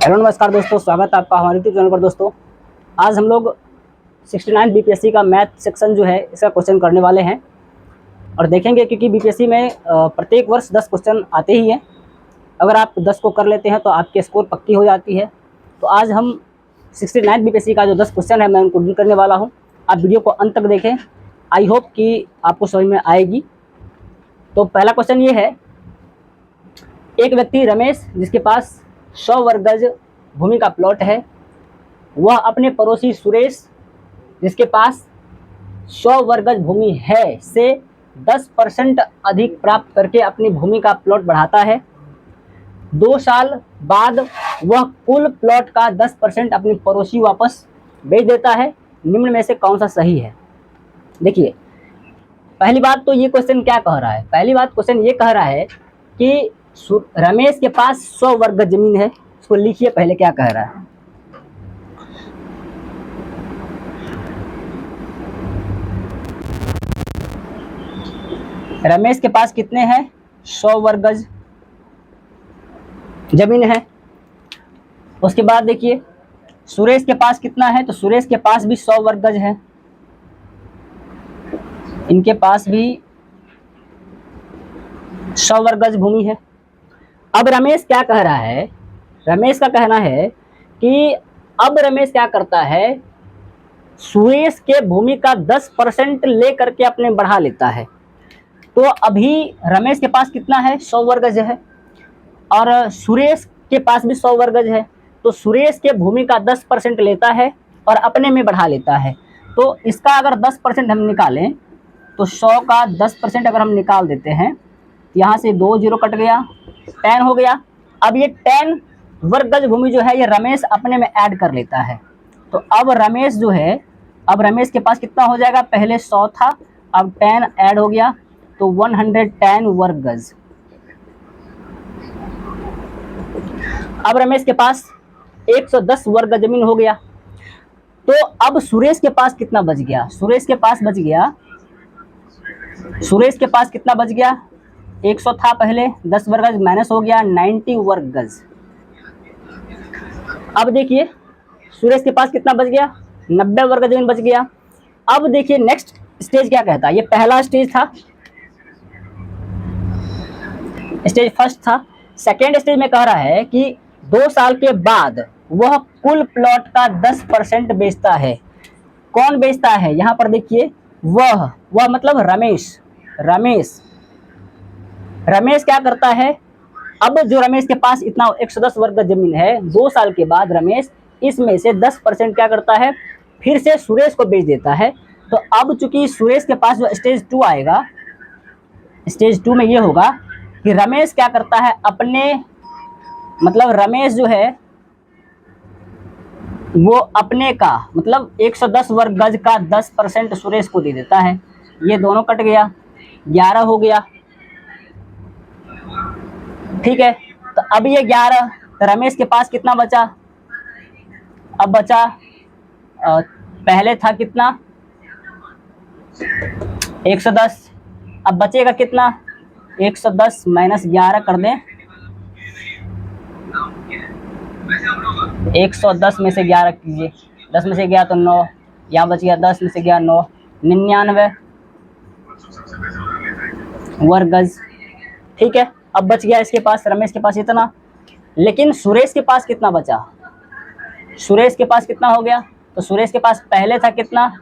Hello नमस्कार दोस्तों, स्वागत है आपका हमारे यूट्यूब चैनल पर। दोस्तों आज हम लोग 69 बीपीएससी का मैथ सेक्शन जो है इसका क्वेश्चन करने वाले हैं और देखेंगे, क्योंकि बीपीएससी में प्रत्येक वर्ष 10 क्वेश्चन आते ही हैं। अगर आप 10 को कर लेते हैं तो आपकी स्कोर पक्की हो जाती है। तो आज हम 69 बीपीएससी का जो 10 क्वेश्चन है मैं उनको डील करने वाला हूँ। आप वीडियो को अंत तक देखें, आई होप कि आपको समझ में आएगी। तो पहला क्वेश्चन ये है, एक व्यक्ति रमेश जिसके पास 100 वर्ग गज भूमि का प्लॉट है, वह अपने पड़ोसी सुरेश जिसके पास 100 वर्ग गज भूमि है से 10% अधिक प्राप्त करके अपनी भूमि का प्लॉट बढ़ाता है। 2 साल बाद वह कुल प्लॉट का 10% अपने पड़ोसी वापस बेच देता है। निम्न में से कौन सा सही है? देखिए, पहली बात तो ये क्वेश्चन क्या कह रहा है? पहली बात क्वेश्चन ये कह रहा है कि रमेश के पास 100 वर्ग गज जमीन है। इसको लिखिए पहले क्या कह रहा है। रमेश के पास कितने हैं? 100 वर्ग गज जमीन है। उसके बाद देखिए सुरेश के पास कितना है, तो सुरेश के पास भी 100 वर्ग गज है। इनके पास भी 100 वर्ग गज भूमि है। अब रमेश क्या कह रहा है? रमेश का कहना है कि अब रमेश क्या करता है, सुरेश के भूमि का 10% ले करके अपने बढ़ा लेता है। तो अभी रमेश के पास कितना है? 100 वर्ग गज है और सुरेश के पास भी 100 वर्ग गज है। तो सुरेश के भूमि का 10% लेता है और अपने में बढ़ा लेता है। तो इसका अगर 10% हम निकालें तो 100 का 10% अगर हम निकाल देते हैं, यहाँ से 2 जीरो कट गया, 10 हो गया। अब ये 10 वर्ग गज भूमि जो है ये रमेश अपने में ऐड कर लेता है। तो अब रमेश जो है, अब रमेश के पास कितना हो जाएगा? पहले 100 था, अब 10 ऐड हो गया तो 110 वर्ग गज। अब रमेश के पास 110 वर्ग जमीन हो गया। तो अब सुरेश के पास कितना बच गया? सुरेश के पास कितना बच गया? 100 था पहले, 10 वर्ग गज माइनस हो गया 90 वर्ग गज। अब देखिए सुरेश के पास कितना बच गया? 90 वर्ग जमीन बच गया। अब देखिए नेक्स्ट स्टेज क्या कहता है। ये पहला स्टेज था, स्टेज फर्स्ट था। सेकेंड स्टेज में कह रहा है कि 2 साल के बाद वह कुल प्लॉट का 10% बेचता है। कौन बेचता है? यहाँ पर देखिए वह मतलब रमेश क्या करता है? अब जो रमेश के पास इतना 110 वर्ग जमीन है, 2 साल के बाद रमेश इसमें से 10% क्या करता है? फिर से सुरेश को बेच देता है। तो अब चूंकि सुरेश के पास जो स्टेज 2 आएगा, स्टेज 2 में ये होगा कि रमेश क्या करता है, अपने मतलब रमेश जो है वो अपने का मतलब 110 वर्ग गज का 10% सुरेश को दे देता है। ये दोनों कट गया, 11 हो गया। ठीक है, तो अब ये 11, तो रमेश के पास कितना बचा? अब बचा पहले था कितना? 110। अब बचेगा कितना? 110 माइनस 11 कर दें, 110 में से 11 कीजिए, 10 में से गया तो 9, यहाँ बच गया 10 में से गया 9, 99 वर्ग गज। ठीक है, अब बच गया इसके पास, रमेश के पास इतना। लेकिन सुरेश के पास कितना बचा? सुरेश के पास कितना हो गया? तो सुरेश के पास पहले था कितना?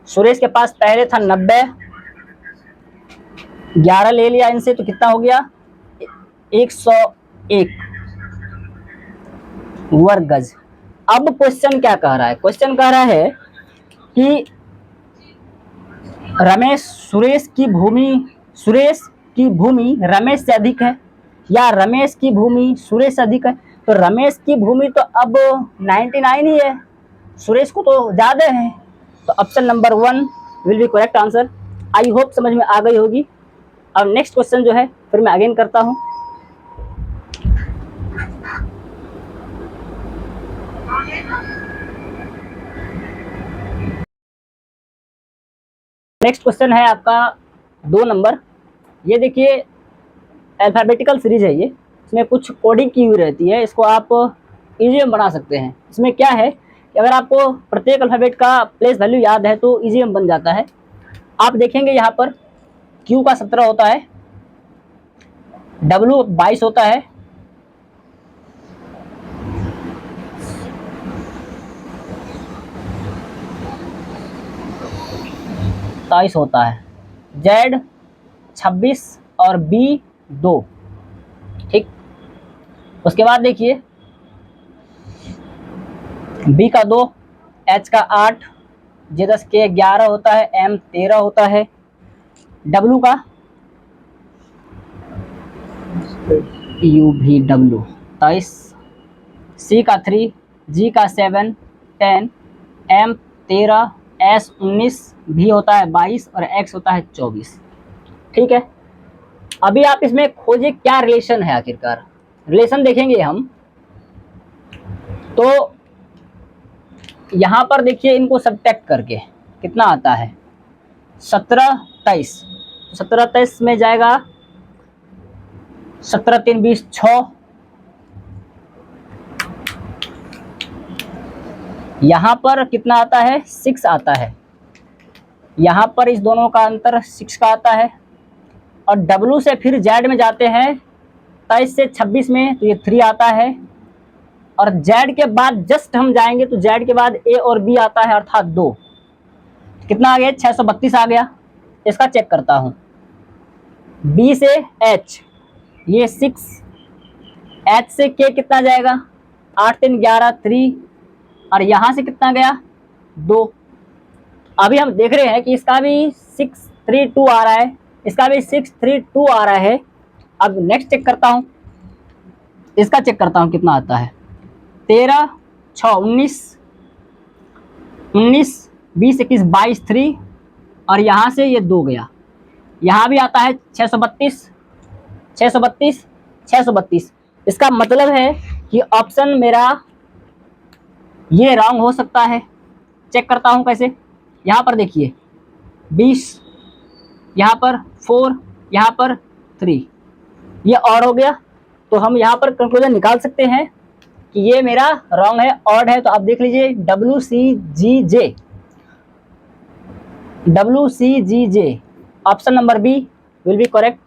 सुरेश के पास पहले था 90, 11 ले लिया इनसे तो कितना हो गया? 101 वर्ग गज। अब क्वेश्चन क्या कह रहा है? क्वेश्चन कह रहा है कि सुरेश की भूमि रमेश से अधिक है या रमेश की भूमि सुरेश से अधिक है? तो रमेश की भूमि तो अब 99 ही है, सुरेश को तो ज्यादा है। तो option number 1 will be correct answer. I hope समझ में आ गई होगी। अब नेक्स्ट क्वेश्चन जो है फिर मैं अगेन करता हूं। नेक्स्ट क्वेश्चन है आपका 2 नंबर। ये देखिए अल्फाबेटिकल सीरीज है, ये इसमें कुछ कोडिंग की हुई रहती है। इसको आप ईजी हम बना सकते हैं। इसमें क्या है कि अगर आपको प्रत्येक अल्फ़ाबेट का प्लेस वैल्यू याद है तो ईजी हम बन जाता है। आप देखेंगे यहाँ पर Q का 17 होता है, W 22 होता है, तेईस होता है, Z 26 और B 2। ठीक, उसके बाद देखिए B का 2, H का 8, J10 K 11 होता है, M 13 होता है, W का U भी W 23, C का 3, G का 7 10, M 13, S 19, V होता है 22 और X होता है 24। ठीक है, अभी आप इसमें खोजिए क्या रिलेशन है। आखिरकार रिलेशन देखेंगे हम तो यहाँ पर देखिए इनको सब्ट्रैक्ट करके कितना आता है 17 23, 17 23 में जाएगा 17 3 20 6, यहाँ पर कितना आता है 6 आता है, यहाँ पर इस दोनों का अंतर 6 का आता है, और W से फिर Z में जाते हैं 23 से 26 में तो ये 3 आता है, और Z के बाद जस्ट हम जाएंगे तो Z के बाद A और B आता है अर्थात 2। कितना आ गया 632 आ गया। इसका चेक करता हूँ, B से H ये 6, H से K कितना जाएगा 8 3 11 3, और यहाँ से कितना गया 2। अभी हम देख रहे हैं कि इसका भी 6 3 2 आ रहा है, इसका भी 6 3 2 आ रहा है। अब नेक्स्ट चेक करता हूँ, इसका चेक करता हूँ कितना आता है 13 6 19 19 20 21 22 3, और यहाँ से ये 2 गया, यहाँ भी आता है 632 632 632। इसका मतलब है कि ऑप्शन मेरा ये रॉन्ग हो सकता है। चेक करता हूँ कैसे, यहाँ पर देखिए 20, यहाँ पर 4, यहाँ पर 3, ये और हो गया। तो हम यहाँ पर कंक्लूजन निकाल सकते हैं कि ये मेरा रॉन्ग है, ऑड है। तो आप देख लीजिए WCGJ option number B will be correct.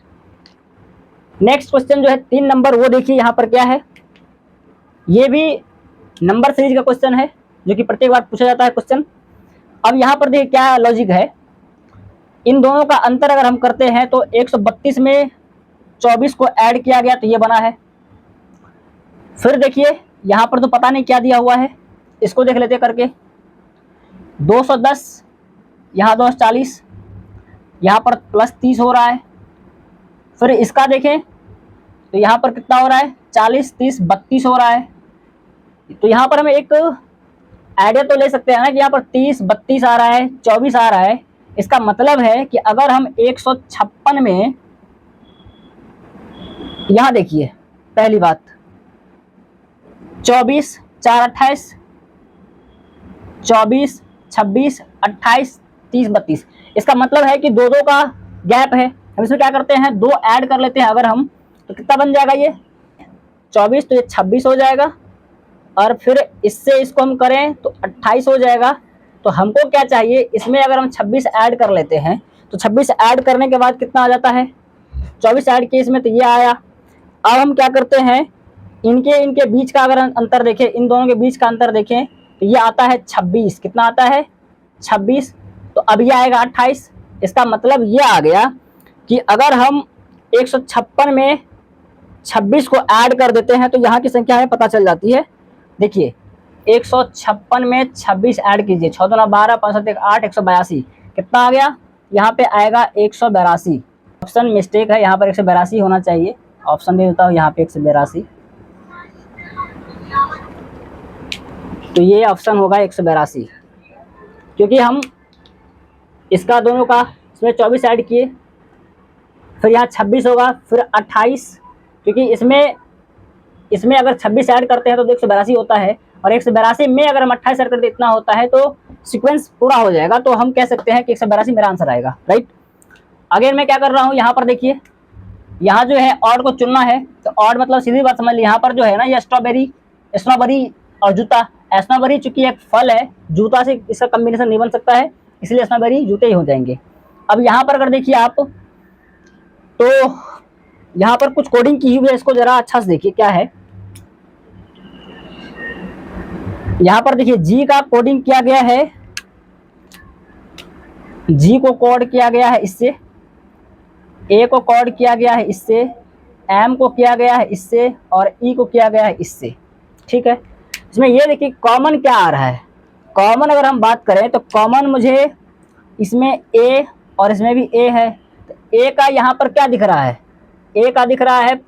Next question जो है 3 नंबर, वो देखिए यहाँ पर क्या है। ये भी नंबर सीरीज का क्वेश्चन है जो कि प्रत्येक बार पूछा जाता है क्वेश्चन। अब यहाँ पर देखिए क्या लॉजिक है, इन दोनों का अंतर अगर हम करते हैं तो 132 में 24 को ऐड किया गया तो ये बना है। फिर देखिए यहाँ पर तो पता नहीं क्या दिया हुआ है, इसको देख लेते करके 210, यहाँ 240, यहाँ पर प्लस 30 हो रहा है। फिर इसका देखें तो यहाँ पर कितना हो रहा है 40 30 32 हो रहा है। तो यहाँ पर हमें एक आइडिया तो ले सकते हैं ना कि यहाँ पर 30 32 आ रहा है 24 आ रहा है। इसका मतलब है कि अगर हम 156 में, यहाँ देखिए पहली बात 24 4 28 24 26 28 30 32, इसका मतलब है कि दो दो का गैप है। हम इसमें क्या करते हैं 2 ऐड कर लेते हैं अगर हम, तो कितना बन जाएगा ये 24, तो ये 26 हो जाएगा, और फिर इससे इसको हम करें तो 28 हो जाएगा। तो हमको क्या चाहिए, इसमें अगर हम 26 ऐड कर लेते हैं तो 26 ऐड करने के बाद कितना आ जाता है 24 ऐड किए इसमें तो ये आया। अब हम क्या करते हैं, इनके बीच का अगर अंतर देखें, इन दोनों के बीच का अंतर देखें तो ये आता है 26, कितना आता है 26, तो अब ये आएगा 28। इसका मतलब ये आ गया कि अगर हम 156 में 26 को ऐड कर देते हैं तो यहाँ की संख्या हमें पता चल जाती है। देखिए 156 में 26 ऐड कीजिए, 6 दूना 12 5 7 8 182, कितना आ गया यहाँ पे आएगा 182। ऑप्शन मिस्टेक है, यहाँ पर 182 होना चाहिए। ऑप्शन दे देता हूँ यहाँ पे 182, तो ये ऑप्शन होगा 182, क्योंकि हम इसका दोनों का इसमें 24 ऐड किए, फिर यहाँ 26 होगा, फिर 28, क्योंकि इसमें अगर 26 ऐड करते हैं तो 182 होता है, और 182 में अगर हम 28 ऐड करते इतना होता है, तो सीक्वेंस पूरा हो जाएगा। तो हम कह सकते हैं कि 182 मेरा आंसर आएगा, राइट। अगेन मैं क्या कर रहा हूँ, यहाँ पर देखिए, यहाँ जो है ऑड को चुनना है, तो ऑड मतलब सीधी बात समझ ली, यहाँ पर जो है ना ये स्ट्रॉबेरी स्ट्रॉबेरी और जूता। स्ट्रॉबेरी चूंकि एक फल है, जूता से इसका कॉम्बिनेशन नहीं बन सकता है, इसलिए स्ट्रॉबेरी जूते ही हो जाएंगे। अब यहाँ पर अगर देखिए आप, तो यहाँ पर कुछ कोडिंग की हुई है, इसको जरा अच्छा से देखिए क्या है। यहाँ पर देखिए जी का कोडिंग किया गया है, जी को कोड किया गया है इससे, ए को कोड किया गया है इससे, एम को किया गया है इससे, और ई को किया गया है इससे। ठीक है, इसमें ये देखिए कॉमन क्या आ रहा है। कॉमन अगर हम बात करें तो कॉमन मुझे इसमें ए और इसमें भी ए है, तो ए का यहाँ पर क्या दिख रहा है, ए का दिख रहा है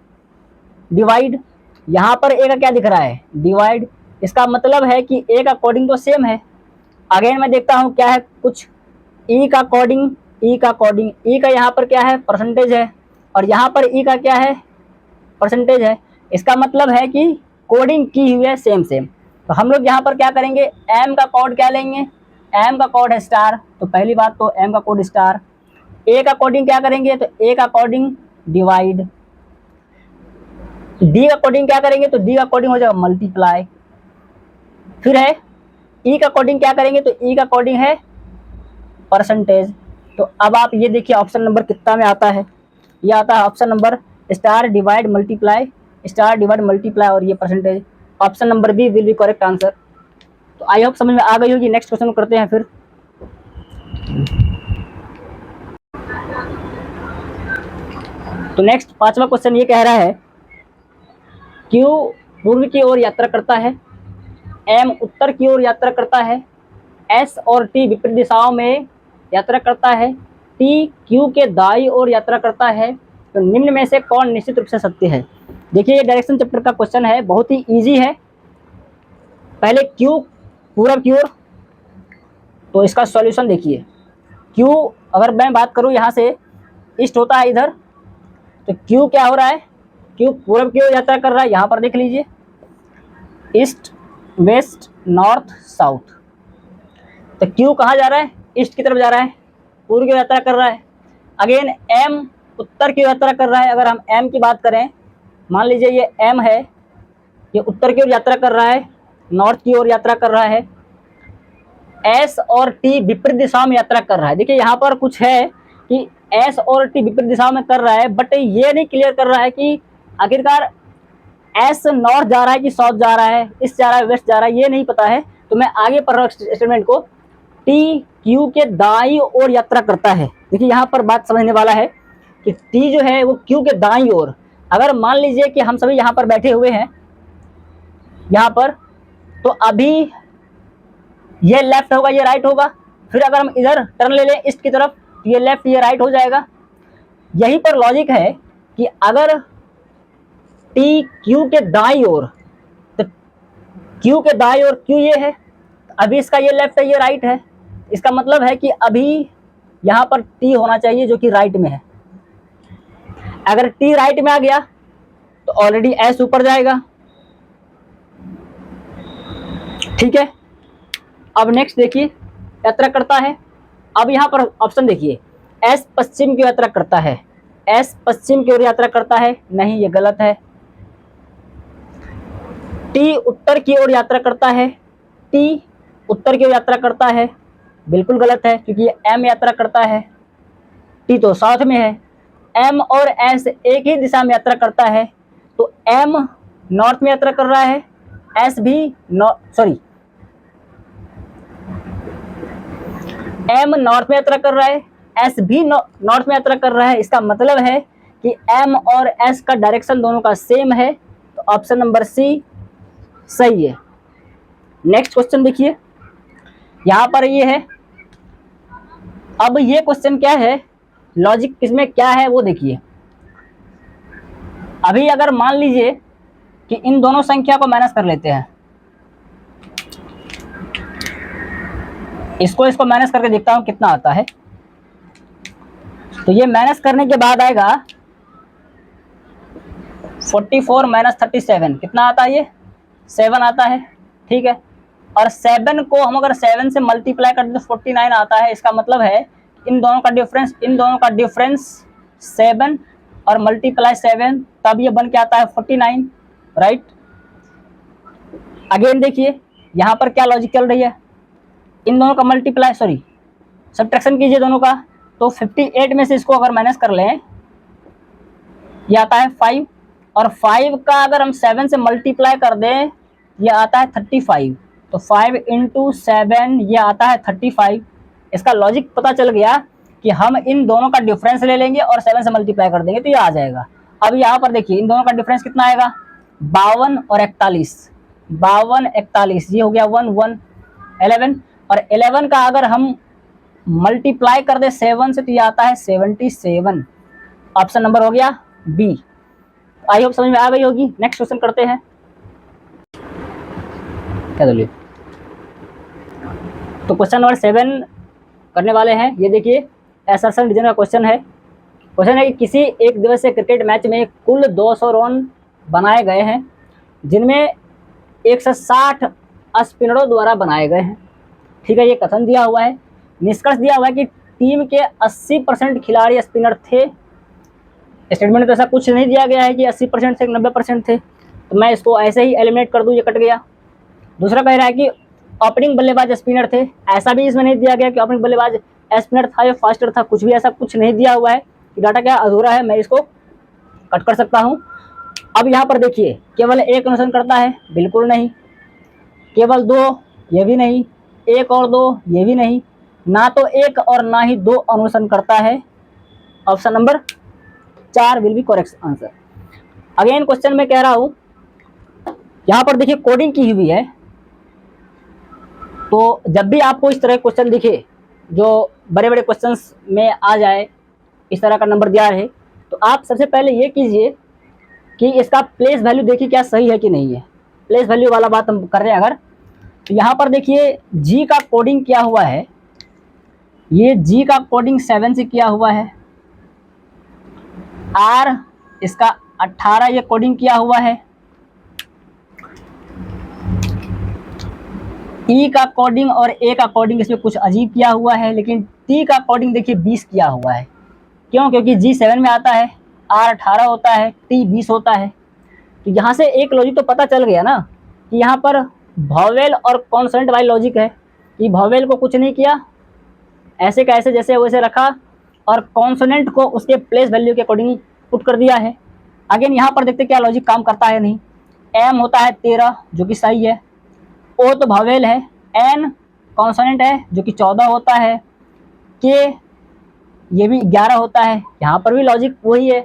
डिवाइड, यहाँ पर ए का क्या दिख रहा है डिवाइड। इसका मतलब है कि ए का कोडिंग तो सेम है। अगेन मैं देखता हूँ क्या है कुछ, ई का कोडिंग, ई का कोडिंग, ई का यहाँ पर क्या है परसेंटेज है, और यहाँ पर ई का क्या है परसेंटेज है। इसका मतलब है कि कोडिंग की हुई है सेम सेम। तो हम लोग यहाँ पर क्या करेंगे, एम का कोड क्या लेंगे, एम का कोड है स्टार, तो पहली बात तो एम का कोड स्टार। ए का कोडिंग क्या करेंगे, तो ए का कोडिंग डिवाइड। डी का कोडिंग क्या करेंगे, तो डी का कोडिंग हो जाएगा मल्टीप्लाई। फिर है ई का कोडिंग क्या करेंगे, तो ई का कोडिंग है परसेंटेज। तो अब आप ये देखिए ऑप्शन नंबर कितना में आता है, ये आता है option number star divide multiply, star divide multiply और ये percentage. Option number B will be correct answer. तो आई होप समझ में आ गई होगी। नेक्स्ट क्वेश्चन करते हैं फिर। तो नेक्स्ट पांचवा क्वेश्चन ये कह रहा है, क्यू पूर्व की ओर यात्रा करता है, एम उत्तर की ओर यात्रा करता है, एस और टी विपरीत दिशाओं में यात्रा करता है, टी क्यू के दाईं ओर यात्रा करता है, तो निम्न में से कौन निश्चित रूप से सत्य है। देखिए ये डायरेक्शन चैप्टर का क्वेश्चन है, बहुत ही इजी है। पहले क्यू पूरब की ओर, तो इसका सॉल्यूशन देखिए, क्यू अगर मैं बात करूं यहाँ से ईस्ट होता है इधर, तो क्यू क्या हो रहा है, क्यू पूरब की ओर यात्रा कर रहा है। यहाँ पर देख लीजिए ईस्ट वेस्ट नॉर्थ साउथ, तो क्यू कहाँ जा रहा है, ईस्ट की तरफ जा रहा है, पूर्व की ओर यात्रा कर रहा है। अगेन एम उत्तर की ओर यात्रा कर रहा है। अगर हम एम की बात करें, मान लीजिए ये एम है, ये उत्तर की ओर यात्रा कर रहा है, नॉर्थ की ओर यात्रा कर रहा है। एस और टी विपरीत दिशा में यात्रा कर रहा है। देखिए यहाँ पर कुछ है कि एस और टी विपरीत दिशा में कर रहा है, बट ये नहीं क्लियर कर रहा है कि आखिरकार एस नॉर्थ जा रहा है कि साउथ जा रहा है, ईस्ट जा रहा है वेस्ट जा रहा है, ये नहीं पता है। तो मैं आगे पढ़ रहा हूँ स्टेटमेंट को, टी क्यू के दाईं ओर यात्रा करता है। देखिए यहाँ पर बात समझने वाला है कि टी जो है वो क्यू के दाईं ओर, अगर मान लीजिए कि हम सभी यहाँ पर बैठे हुए हैं यहाँ पर, तो अभी ये लेफ्ट होगा ये राइट होगा, फिर अगर हम इधर टर्न ले लें ईस्ट की तरफ, तो ये लेफ्ट ये राइट हो जाएगा। यही पर लॉजिक है कि अगर टी क्यू के दाईं ओर, तो क्यू के दाईं ओर क्यू ये है, अभी इसका ये लेफ्ट है ये राइट है, इसका मतलब है कि अभी यहाँ पर टी होना चाहिए जो कि राइट में है। अगर टी राइट में आ गया तो ऑलरेडी एस ऊपर जाएगा। ठीक है, अब नेक्स्ट देखिए यात्रा करता है। अब यहाँ पर ऑप्शन देखिए, एस पश्चिम की यात्रा करता है, एस पश्चिम की ओर यात्रा करता है, नहीं ये गलत है। टी उत्तर की ओर यात्रा करता है, टी उत्तर की ओर यात्रा करता है, बिल्कुल गलत है क्योंकि एम यात्रा करता है, टी तो साउथ में है। एम और एस एक ही दिशा में यात्रा करता है, तो एम नॉर्थ में यात्रा कर रहा है, एस भी एम नॉर्थ में यात्रा कर रहा है, एस भी नॉर्थ में यात्रा कर रहा है। इसका मतलब है कि एम और एस का डायरेक्शन दोनों का सेम है, तो ऑप्शन नंबर सी सही है। नेक्स्ट क्वेश्चन देखिए, यहाँ पर ये है। अब ये क्वेश्चन क्या है, लॉजिक किसमें क्या है वो देखिए। अभी अगर मान लीजिए कि इन दोनों संख्या को माइनस कर लेते हैं, इसको माइनस करके देखता हूं कितना आता है। तो ये माइनस करने के बाद आएगा 44 माइनस 37, कितना आता है ये 7 आता है। ठीक है, और 7 को हम अगर 7 से मल्टीप्लाई कर दें तो 49 आता है। इसका मतलब है इन दोनों का डिफरेंस 7 और मल्टीप्लाई 7, तब ये बन के आता है 49, राइट। अगेन देखिए यहाँ पर क्या लॉजिक चल रही है, इन दोनों का मल्टीप्लाई सब्ट्रैक्शन कीजिए दोनों का, तो 58 में से इसको अगर माइनस कर लें, ये आता है 5, और 5 का अगर हम 7 से मल्टीप्लाई कर दें, ये आता है 35। तो 5 इंटू 7 ये आता है 35। इसका लॉजिक पता चल गया कि हम इन दोनों का डिफरेंस ले लेंगे और 7 से मल्टीप्लाई कर देंगे तो ये आ जाएगा। अब यहाँ पर देखिए इन दोनों का डिफरेंस कितना आएगा, 52 और 41, 52 41, ये हो गया 1 1 11, और 11 का अगर हम मल्टीप्लाई कर दे 7 से तो ये आता है 77। ऑप्शन नंबर हो गया बी। आई होप समझ में आ गई होगी। नेक्स्ट क्वेश्चन करते हैं। क्या बोलिए, तो क्वेश्चन नंबर 7 करने वाले हैं। ये देखिए एसर्शन रीजन का क्वेश्चन है। क्वेश्चन है कि किसी एक दिवसीय क्रिकेट मैच में कुल 200 रन बनाए गए हैं, जिनमें 160 स्पिनरों द्वारा बनाए गए हैं। ठीक है, ये कथन दिया हुआ है। निष्कर्ष दिया हुआ है कि टीम के 80% खिलाड़ी स्पिनर थे। स्टेटमेंट में तो ऐसा कुछ नहीं दिया गया है कि 80% थे 90% थे, तो मैं इसको ऐसे ही एलिमिनेट कर दूं, ये कट गया। दूसरा कह रहा है कि ओपनिंग बल्लेबाज स्पिनर थे, ऐसा भी इसमें नहीं दिया गया कि ओपनिंग बल्लेबाज स्पिनर था या फास्टर था, कुछ भी ऐसा कुछ नहीं दिया हुआ है। कि डाटा क्या अधूरा है, मैं इसको कट कर सकता हूँ। अब यहाँ पर देखिए केवल एक अनुसरण करता है, बिल्कुल नहीं। केवल 2, ये भी नहीं। 1 और 2, ये भी नहीं। ना तो 1 और ना ही 2 अनुसरण करता है। Option number 4 will be correct answer. Again question में कह रहा हूं, यहां पर देखिए कोडिंग की हुई है। तो जब भी आपको इस तरह क्वेश्चन दिखे जो बड़े बड़े क्वेश्चंस में आ जाए, इस तरह का नंबर दिया रहे, तो आप सबसे पहले ये कीजिए कि इसका प्लेस वैल्यू देखिए क्या सही है कि नहीं है। प्लेस वैल्यू वाला बात हम कर रहे हैं अगर, तो यहाँ पर देखिए जी का कोडिंग किया हुआ है, ये जी का कोडिंग 7 से किया हुआ है। आर इसका 18 ये कोडिंग किया हुआ है। ई का कोडिंग और ए का कोडिंग इसमें कुछ अजीब किया हुआ है, लेकिन टी का कोडिंग देखिए 20 किया हुआ है। क्यों? क्योंकि जी 7 में आता है, आर 18 होता है, टी 20 होता है। तो यहाँ से एक लॉजिक तो पता चल गया ना कि यहाँ पर वॉवेल और कॉन्सोनेंट वाली लॉजिक है कि वॉवेल को कुछ नहीं किया, ऐसे का ऐसे जैसे वैसे रखा, और कॉन्सोनेंट को उसके प्लेस वैल्यू के अकॉर्डिंग पुट कर दिया है। अगेन यहाँ पर देखते क्या लॉजिक काम करता है नहीं। एम होता है 13 जो कि सही है, ओ तो वॉवेल है, एन कॉन्सोनेंट है जो कि 14 होता है, के ये भी 11 होता है, यहाँ पर भी लॉजिक वही है।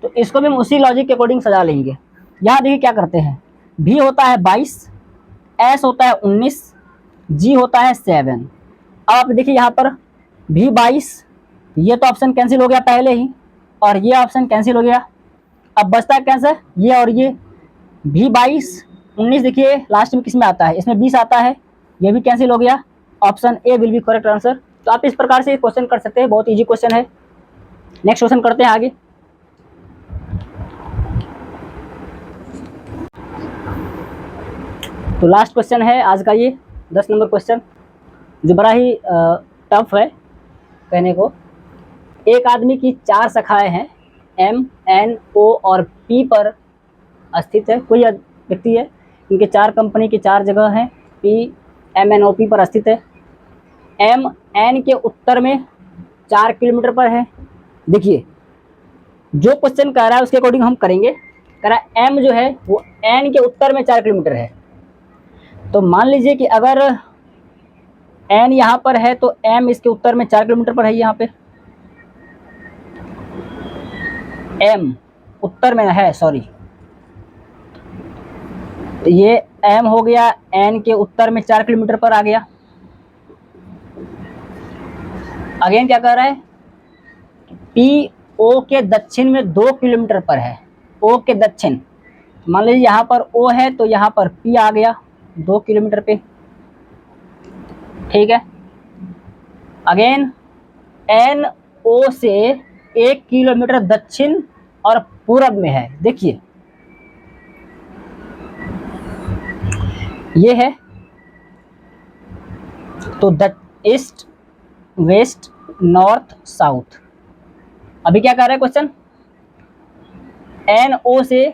तो इसको भी हम उसी लॉजिक के अकॉर्डिंग सजा लेंगे। यहाँ देखिए क्या करते हैं, भी होता है 22, एस होता है 19, जी होता है 7। अब आप देखिए यहाँ पर भी 22, ये तो ऑप्शन कैंसिल हो गया पहले ही, और ये ऑप्शन कैंसिल हो गया। अब बचता है कैंसर ये और ये, भी 22 19 देखिए लास्ट में किस में आता है, इसमें 20 आता है, ये भी कैंसिल हो गया। Option A will be correct answer. तो आप इस प्रकार से क्वेश्चन कर सकते हैं, बहुत इजी क्वेश्चन है। नेक्स्ट क्वेश्चन करते हैं आगे। तो लास्ट क्वेश्चन है आज का ये 10 नंबर क्वेश्चन, जो बड़ा ही टफ है कहने को। एक आदमी की 4 शाखाएं हैं, एम एन ओ और पी पर स्थित है। कोई व्यक्ति है, इनके 4 कंपनी की 4 जगह हैं, P M N O P पर स्थित है। एम एन के उत्तर में 4 किलोमीटर पर है। देखिए जो क्वेश्चन कह रहा है उसके अकॉर्डिंग हम करेंगे। कह रहा है एम जो है वो एन के उत्तर में 4 किलोमीटर है। तो मान लीजिए कि अगर एन यहाँ पर है तो एम इसके उत्तर में 4 किलोमीटर पर है। यहाँ पे एम उत्तर में है, सॉरी, तो ये एम हो गया, एन के उत्तर में 4 किलोमीटर पर आ गया। अगेन क्या कह रहा है, पी ओ के दक्षिण में 2 किलोमीटर पर है। ओ के दक्षिण, मान लीजिए यहाँ पर ओ है तो यहाँ पर पी आ गया 2 किलोमीटर पे। ठीक है, अगेन एन ओ से 1 किलोमीटर दक्षिण और पूरब में है। देखिए ये है, तो ईस्ट वेस्ट नॉर्थ साउथ। अभी क्या कर रहा है क्वेश्चन, एन ओ से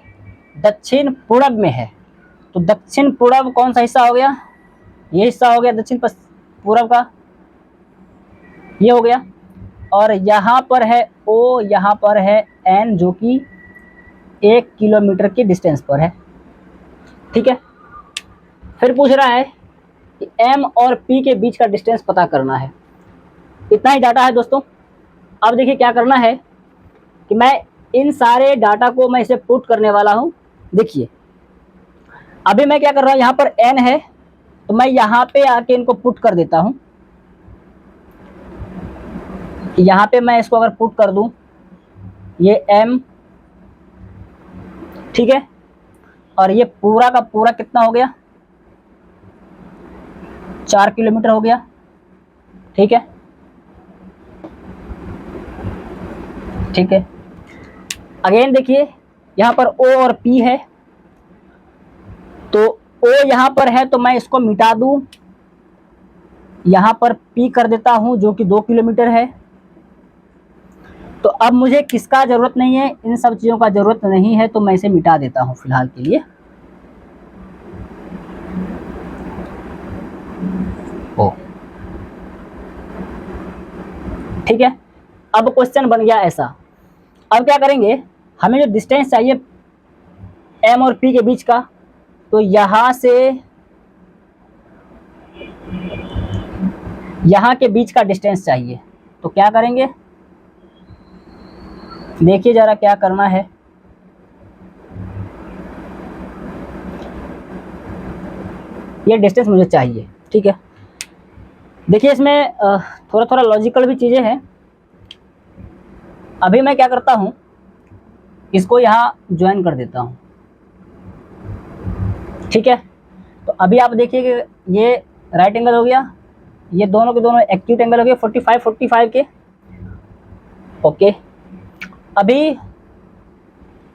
दक्षिण पूरब में है, तो दक्षिण पूर्व कौन सा हिस्सा हो गया, ये हिस्सा हो गया दक्षिण पूर्व का, ये हो गया। और यहाँ पर है O, यहाँ पर है N, जो कि 1 किलोमीटर की डिस्टेंस पर है। ठीक है, फिर पूछ रहा है कि M और P के बीच का डिस्टेंस पता करना है। इतना ही डाटा है दोस्तों। अब देखिए क्या करना है कि मैं इन सारे डाटा को मैं इसे पुट करने वाला हूं। देखिए अभी मैं क्या कर रहा हूं, यहाँ पर N है तो मैं यहाँ पे आके इनको पुट कर देता हूं। यहाँ पे मैं इसको अगर पुट कर दूं, ये M, ठीक है, और ये पूरा का पूरा कितना हो गया, 4 किलोमीटर हो गया। ठीक है, ठीक है। अगेन देखिए यहाँ पर O और P है, तो O यहाँ पर है तो मैं इसको मिटा दूं, यहाँ पर P कर देता हूं जो कि 2 किलोमीटर है। तो अब मुझे किसका जरूरत नहीं है, इन सब चीजों का जरूरत नहीं है, तो मैं इसे मिटा देता हूं फिलहाल के लिए। ओ ठीक है, अब क्वेश्चन बन गया ऐसा। अब क्या करेंगे, हमें जो डिस्टेंस चाहिए M और P के बीच का, तो यहां से यहां के बीच का डिस्टेंस चाहिए। तो क्या करेंगे, देखिए जरा क्या करना है। ये डिस्टेंस मुझे चाहिए। ठीक है, देखिए इसमें थोड़ा थोड़ा लॉजिकल भी चीजें हैं। अभी मैं क्या करता हूं, इसको यहाँ ज्वाइन कर देता हूं। ठीक है, तो अभी आप देखिए कि ये राइट एंगल हो गया, ये दोनों के दोनों एक्यूट एंगल हो गए 45 के। ओके, अभी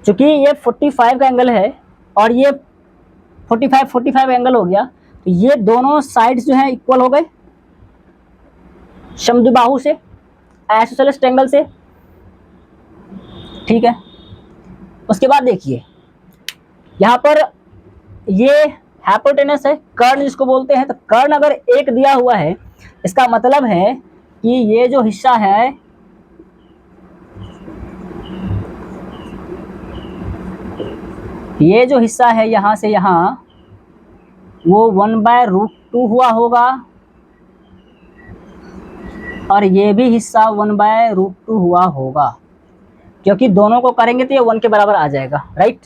चूंकि ये 45 का एंगल है और ये 45 एंगल हो गया, तो ये दोनों साइड्स जो हैं इक्वल हो गए समद्विबाहु से, आइसोसेलेस ट्रायंगल से। ठीक है, उसके बाद देखिए यहाँ पर ये हाइपोटेनस है, कर्ण जिसको बोलते हैं। तो कर्ण अगर 1 दिया हुआ है, इसका मतलब है कि ये जो हिस्सा है, ये जो हिस्सा है यहां से यहां, वो 1/√2 हुआ होगा, और ये भी हिस्सा 1/√2 हुआ होगा, क्योंकि दोनों को करेंगे तो ये 1 के बराबर आ जाएगा। राइट,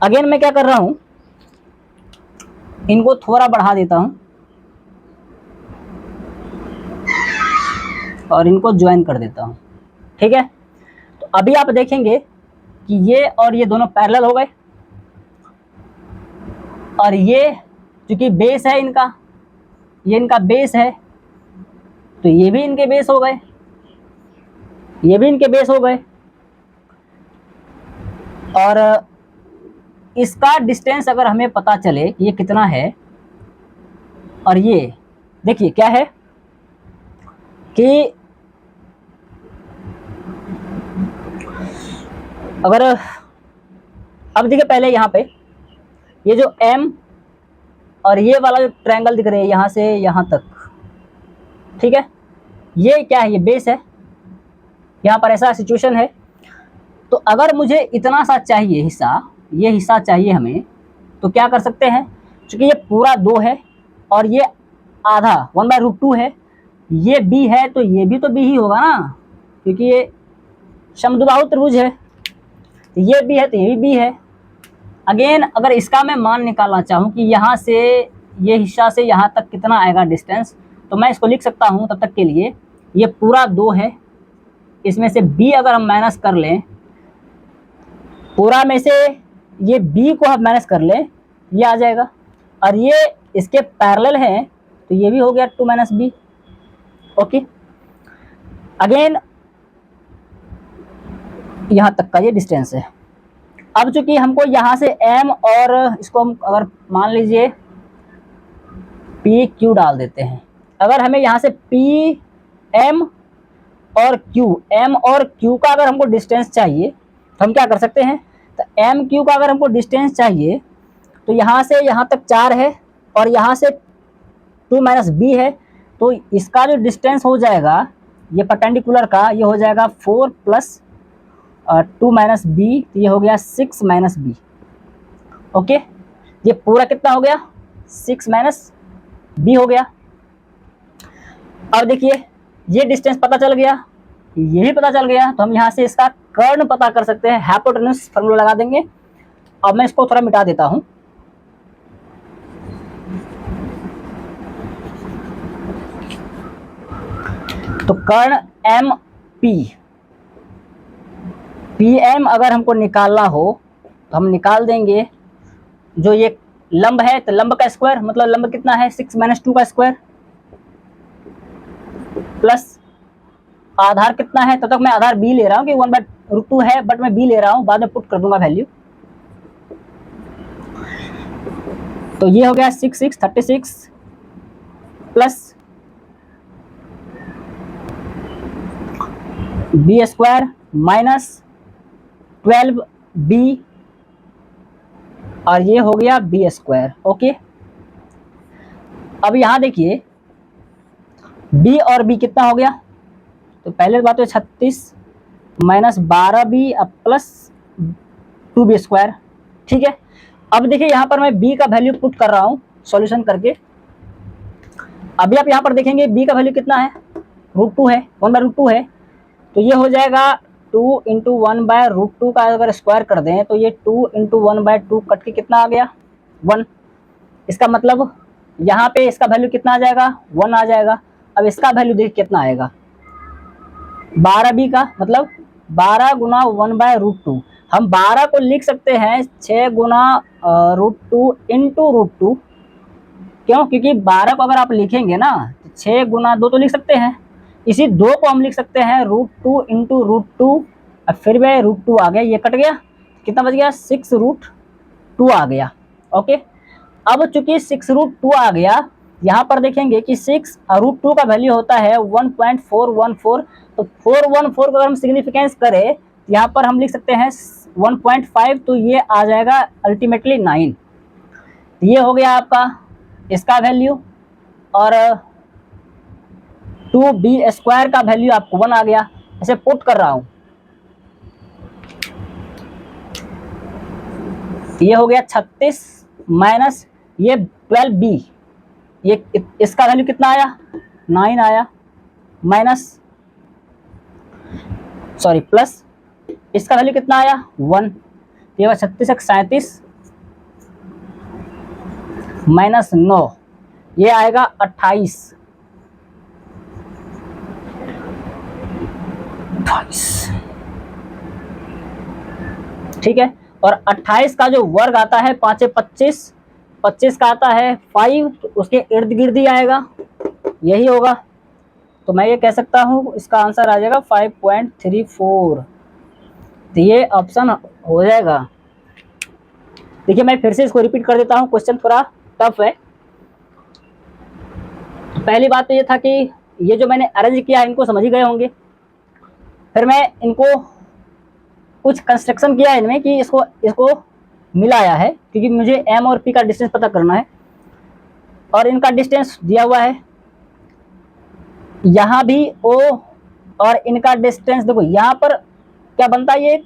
अगेन मैं क्या कर रहा हूं, इनको थोड़ा बढ़ा देता हूं और इनको ज्वाइन कर देता हूं। ठीक है, तो अभी आप देखेंगे कि ये और ये दोनों पैरेलल हो गए, और ये चूंकि बेस है इनका, ये इनका बेस है, तो ये भी इनके बेस हो गए, ये भी इनके बेस हो गए। और इसका डिस्टेंस अगर हमें पता चले कि ये कितना है, और ये देखिए क्या है कि अगर अब देखिए पहले यहाँ पे ये जो M और ये वाला जो ट्रायंगल दिख रहे हैं यहाँ से यहाँ तक, ठीक है, ये क्या है, ये बेस है। यहाँ पर ऐसा सिचुएशन है, तो अगर मुझे इतना सा चाहिए हिस्सा, ये हिस्सा चाहिए हमें, तो क्या कर सकते हैं, क्योंकि ये पूरा 2 है और ये आधा 1/√2 है, ये B है तो ये भी तो B ही होगा ना, क्योंकि ये समद्विबाहु त्रिभुज है। तो ये B है तो ये भी B है। अगेन अगर इसका मैं मान निकालना चाहूँ कि यहाँ से ये हिस्सा से यहाँ तक कितना आएगा डिस्टेंस, तो मैं इसको लिख सकता हूँ तब तक के लिए, ये पूरा 2 है, इसमें से B अगर हम माइनस कर लें, पूरा में से ये B को हम माइनस कर लें, ये आ जाएगा, और ये इसके पैरेलल है तो ये भी हो गया 2 - B। ओके, अगेन यहाँ तक का ये डिस्टेंस है। अब चूंकि हमको यहाँ से M और इसको हम अगर मान लीजिए PQ डाल देते हैं, अगर हमें यहाँ से PM और Q का अगर हमको डिस्टेंस चाहिए तो हम क्या कर सकते हैं, तो MQ का अगर हमको डिस्टेंस चाहिए तो यहाँ से यहाँ तक 4 है और यहाँ से 2 माइनस बी है, तो इसका जो डिस्टेंस हो जाएगा ये परपेंडिकुलर का, ये हो जाएगा 4 प्लस 2 माइनस बी, तो ये हो गया 6 माइनस बी। ओके, ये पूरा कितना हो गया 6 माइनस बी हो गया। अब देखिए ये डिस्टेंस पता चल गया, ये भी पता चल गया, तो हम यहाँ से इसका कर्ण पता कर सकते हैं, हाइपोटेन्यूज फॉर्मूला लगा देंगे। अब मैं इसको थोड़ा मिटा देता हूं। तो कर्ण एम पी, पी एम अगर हमको निकालना हो तो हम निकाल देंगे, जो ये लंब है तो लंब का स्क्वायर, मतलब लंब कितना है 6 माइनस 2 का स्क्वायर, प्लस आधार कितना है, तब तक मैं आधार बी ले रहा हूँ कि 1/√2 है, बट मैं बी ले रहा हूँ, बाद में पुट कर दूंगा वैल्यू। तो ये हो गया 36 plus B square minus 12 B, और ये हो गया बी स्क्वायर। ओके, अब यहां देखिए बी और बी कितना हो गया, तो पहले बात तो 36 माइनस 12 बी अब प्लस 2 बी स्क्वायर। ठीक है, अब देखिए यहाँ पर मैं b का वैल्यू पुट कर रहा हूँ सॉल्यूशन करके। अभी आप यहाँ पर देखेंगे b का वैल्यू कितना है, √2 है, 1/√2 है, तो ये हो जाएगा 2 इंटू 1/√2 का अगर स्क्वायर कर दें तो ये 2 इंटू 1/2 कट के कितना आ गया 1। इसका मतलब यहाँ पे इसका वैल्यू कितना आ जाएगा 1 आ जाएगा। अब इसका वैल्यू देखिए कितना आएगा 12b का, मतलब 12 गुना 1/√2। हम 12 को लिख सकते हैं 6 गुना √2 इंटू √2। क्यों, क्योंकि 12 को अगर आप लिखेंगे ना 6 गुना 2 तो लिख सकते हैं, इसी 2 को हम लिख सकते हैं √2 इंटू √2, अब फिर भी √2 आ गया, ये कट गया, कितना बच गया 6√2 आ गया। ओके, अब चूंकि 6√2 आ गया, यहाँ पर देखेंगे कि 6√2 का वैल्यू होता है 1.414, तो 414 को अगर हम सिग्निफिकेंस करें यहाँ पर हम लिख सकते हैं 1.5, तो ये आ जाएगा अल्टीमेटली 9। ये हो गया आपका इसका वैल्यू, और 2b स्क्वायर का वैल्यू आपको 1 आ गया। ऐसे पुट कर रहा हूं, ये हो गया 36 माइनस ये 12b, ये इसका वैल्यू कितना आया 9 आया, माइनस सॉरी प्लस इसका वैल्यू कितना आया 1, ये हुआ 36 माइनस 9, ये आएगा 28। ठीक है, और 28 का जो वर्ग आता है 5 25, 25 का आता है 5, तो उसके इर्द गिर्द ही आएगा, यही होगा। तो मैं ये कह सकता हूँ इसका आंसर आ जाएगा 5.34, तो ये ऑप्शन हो जाएगा। देखिए मैं फिर से इसको रिपीट कर देता हूँ, क्वेश्चन थोड़ा टफ है। पहली बात तो ये था कि ये जो मैंने अरेंज किया इनको समझ ही गए होंगे, फिर मैं इनको कुछ कंस्ट्रक्शन किया इनमें कि इसको मिलाया है, क्योंकि मुझे m और p का डिस्टेंस पता करना है, और इनका डिस्टेंस दिया हुआ है, यहाँ भी o और इनका डिस्टेंस देखो यहाँ पर क्या बनता है, ये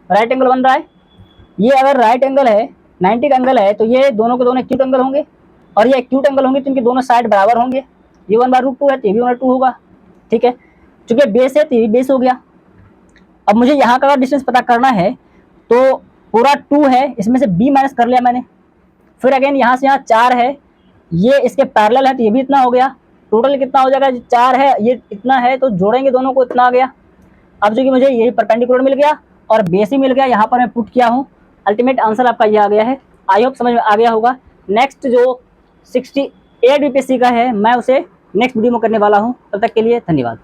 राइट एंगल बन रहा है। ये अगर राइट एंगल है 90 का एंगल है तो ये दोनों के दोनों एक्यूट एंगल होंगे, और ये एक्यूट एंगल होंगे तो इनके दोनों साइड बराबर होंगे। ये 1/√2 है तो ये भी 1/2 होगा। ठीक है, चूंकि बेस है तो ये बेस हो गया। अब मुझे यहाँ का डिस्टेंस पता करना है, तो पूरा 2 है, इसमें से b माइनस कर लिया मैंने, फिर अगेन यहाँ से यहाँ 4 है, ये इसके पैरेलल है तो ये भी इतना हो गया, टोटल कितना हो जाएगा 4 है, ये इतना है, तो जोड़ेंगे दोनों को इतना आ गया। अब जो कि मुझे यही परपेंडिकुलर मिल गया और बेस ही मिल गया, यहाँ पर मैं पुट किया हूँ, अल्टीमेट आंसर आपका ये आ गया है। आई होप समझ में आ गया होगा। नेक्स्ट जो 68 बीपीएससी का है मैं उसे नेक्स्ट वीडियो में करने वाला हूँ, तब तक के लिए धन्यवाद।